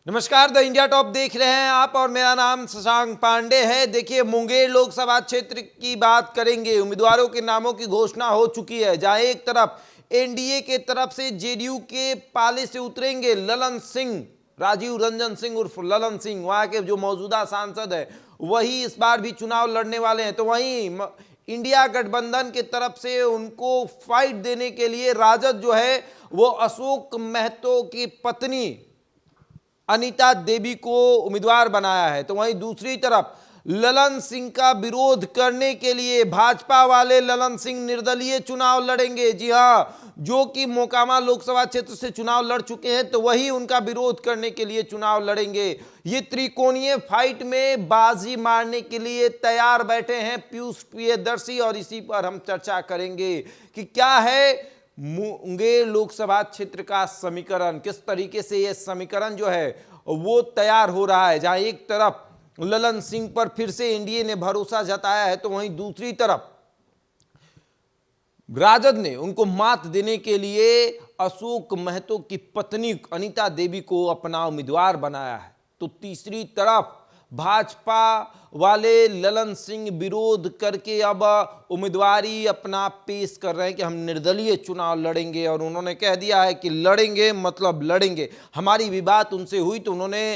नमस्कार, the India top देख रहे हैं आप और मेरा नाम शशांक पांडे है। देखिए, मुंगेर लोकसभा क्षेत्र की बात करेंगे। उम्मीदवारों के नामों की घोषणा हो चुकी है, जहां एक तरफ एनडीए के तरफ से जेडीयू के पाले से उतरेंगे ललन सिंह, राजीव रंजन सिंह उर्फ ललन सिंह, वहां के जो मौजूदा सांसद है वही इस बार भी चुनाव लड़ने वाले हैं। तो वहीं इंडिया गठबंधन के तरफ से उनको फाइट देने के लिए राजद जो है वो अशोक महतो की पत्नी अनीता देवी को उम्मीदवार बनाया है। तो वहीं दूसरी तरफ ललन सिंह का विरोध करने के लिए भाजपा वाले ललन सिंह निर्दलीय चुनाव लड़ेंगे। जी हां, जो कि मोकामा लोकसभा क्षेत्र से चुनाव लड़ चुके हैं, तो वही उनका विरोध करने के लिए चुनाव लड़ेंगे। ये त्रिकोणीय फाइट में बाजी मारने के लिए तैयार बैठे हैं पीयूष प्रियदर्शी, और इसी पर हम चर्चा करेंगे कि क्या है मुंगेर लोकसभा क्षेत्र का समीकरण, किस तरीके से यह समीकरण जो है वो तैयार हो रहा है। जहां एक तरफ ललन सिंह पर फिर से एनडीए ने भरोसा जताया है, तो वहीं दूसरी तरफ राजद ने उनको मात देने के लिए अशोक महतो की पत्नी अनीता देवी को अपना उम्मीदवार बनाया है। तो तीसरी तरफ भाजपा वाले ललन सिंह विरोध करके अब उम्मीदवारी अपना पेश कर रहे हैं कि हम निर्दलीय चुनाव लड़ेंगे, और उन्होंने कह दिया है कि लड़ेंगे मतलब लड़ेंगे। हमारी भी बात उनसे हुई तो उन्होंने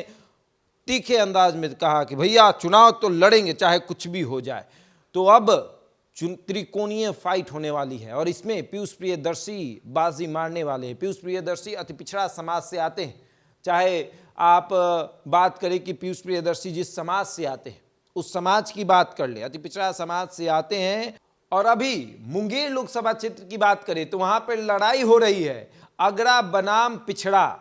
तीखे अंदाज में कहा कि भैया चुनाव तो लड़ेंगे चाहे कुछ भी हो जाए। तो अब त्रिकोणीय फाइट होने वाली है, और इसमें पीयूष प्रियदर्शी बाजी मारने वाले हैं। पीयूष प्रियदर्शी अति पिछड़ा समाज से आते हैं। चाहे आप बात करें कि पीयूष प्रियदर्शी जिस समाज से आते हैं उस समाज की बात कर ले, अति पिछड़ा समाज से आते हैं। और अभी मुंगेर लोकसभा क्षेत्र की बात करें तो वहां पर लड़ाई हो रही है अगड़ा बनाम पिछड़ा,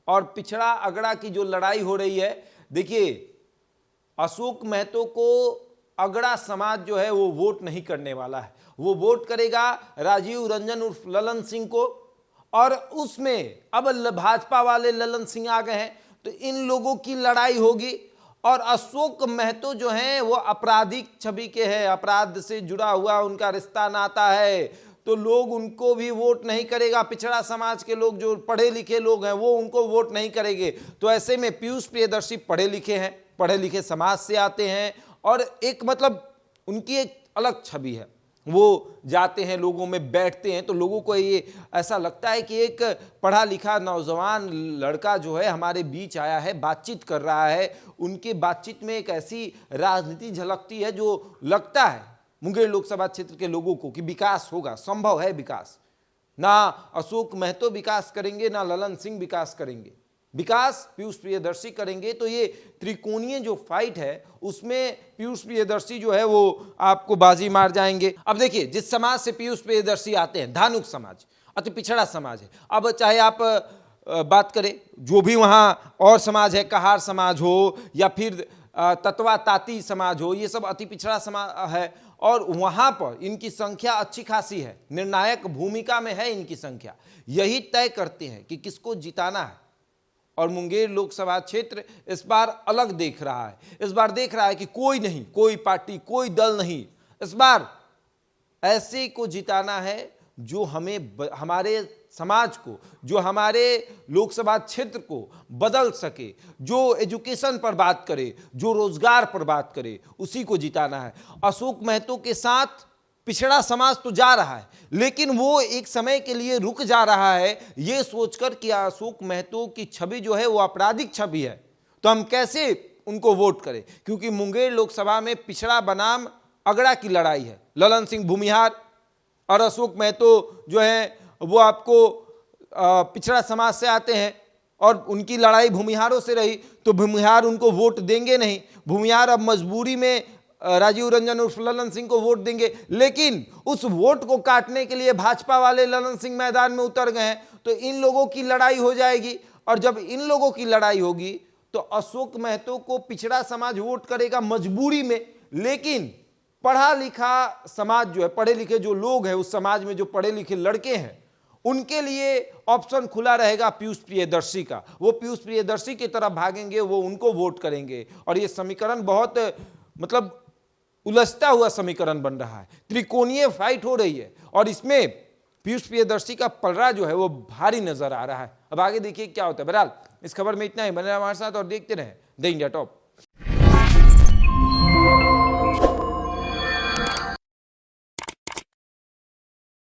और पिछड़ा अगड़ा की जो लड़ाई हो रही है। देखिए, अशोक महतो को अगड़ा समाज जो है वो वोट नहीं करने वाला है, वो वोट करेगा राजीव रंजन उर्फ ललन सिंह को। और उसमें अब भाजपा वाले ललन सिंह आ गए हैं, तो इन लोगों की लड़ाई होगी। और अशोक महतो जो हैं वो आपराधिक छवि के हैं, अपराध से जुड़ा हुआ उनका रिश्ता नाता है, तो लोग उनको भी वोट नहीं करेगा। पिछड़ा समाज के लोग, जो पढ़े लिखे लोग हैं, वो उनको वोट नहीं करेंगे। तो ऐसे में पीयूष प्रियदर्शी पढ़े लिखे हैं, पढ़े लिखे समाज से आते हैं, और एक मतलब उनकी एक अलग छवि है। वो जाते हैं, लोगों में बैठते हैं, तो लोगों को ये ऐसा लगता है कि एक पढ़ा लिखा नौजवान लड़का जो है हमारे बीच आया है, बातचीत कर रहा है। उनके बातचीत में एक ऐसी राजनीति झलकती है जो लगता है मुंगेर लोकसभा क्षेत्र के लोगों को कि विकास होगा, संभव है विकास। ना अशोक महतो विकास करेंगे, ना ललन सिंह विकास करेंगे, विकास पीयूष प्रियदर्शी करेंगे। तो ये त्रिकोणीय जो फाइट है उसमें पीयूष प्रियदर्शी जो है वो आपको बाजी मार जाएंगे। अब देखिए, जिस समाज से पीयूष प्रियदर्शी आते हैं, धानुक समाज, अति पिछड़ा समाज है। अब चाहे आप बात करें जो भी वहाँ और समाज है, कहार समाज हो या फिर तत्वा ताती समाज हो, ये सब अति पिछड़ा समाज है, और वहाँ पर इनकी संख्या अच्छी खासी है, निर्णायक भूमिका में है इनकी संख्या। यही तय करते हैं कि किसको जिताना है। और मुंगेर लोकसभा क्षेत्र इस बार अलग देख रहा है। इस बार देख रहा है कि कोई नहीं, कोई पार्टी, कोई दल नहीं, इस बार ऐसे को जिताना है जो हमें, हमारे समाज को, जो हमारे लोकसभा क्षेत्र को बदल सके, जो एजुकेशन पर बात करे, जो रोजगार पर बात करे, उसी को जिताना है। अशोक महतो के साथ पिछड़ा समाज तो जा रहा है, लेकिन वो एक समय के लिए रुक जा रहा है ये सोचकर कि अशोक महतो की छवि जो है वो आपराधिक छवि है, तो हम कैसे उनको वोट करें। क्योंकि मुंगेर लोकसभा में पिछड़ा बनाम अगड़ा की लड़ाई है। ललन सिंह भूमिहार और अशोक महतो जो है वो आपको पिछड़ा समाज से आते हैं, और उनकी लड़ाई भूमिहारों से रही, तो भूमिहार उनको वोट देंगे नहीं। भूमिहार अब मजबूरी में राजीव रंजन उर्फ ललन सिंह को वोट देंगे, लेकिन उस वोट को काटने के लिए भाजपा वाले ललन सिंह मैदान में उतर गए हैं। तो इन लोगों की लड़ाई हो जाएगी, और जब इन लोगों की लड़ाई होगी तो अशोक महतो को पिछड़ा समाज वोट करेगा मजबूरी में, लेकिन पढ़ा लिखा समाज जो है, पढ़े लिखे जो लोग हैं उस समाज में, जो पढ़े लिखे लड़के हैं, उनके लिए ऑप्शन खुला रहेगा पीयूष प्रियदर्शी का। वो पीयूष प्रियदर्शी की तरफ भागेंगे, वो उनको वोट करेंगे। और ये समीकरण बहुत मतलब उलझता हुआ समीकरण बन रहा है, त्रिकोणीय फाइट हो रही है, और इसमें पीयूष प्रियदर्शी का पलड़ा जो है वो भारी नजर आ रहा है। अब आगे देखिए क्या होता है। बहरहाल इस खबर में इतना ही। बने रहे हमारे साथ और देखते रहें द इंडिया टॉप।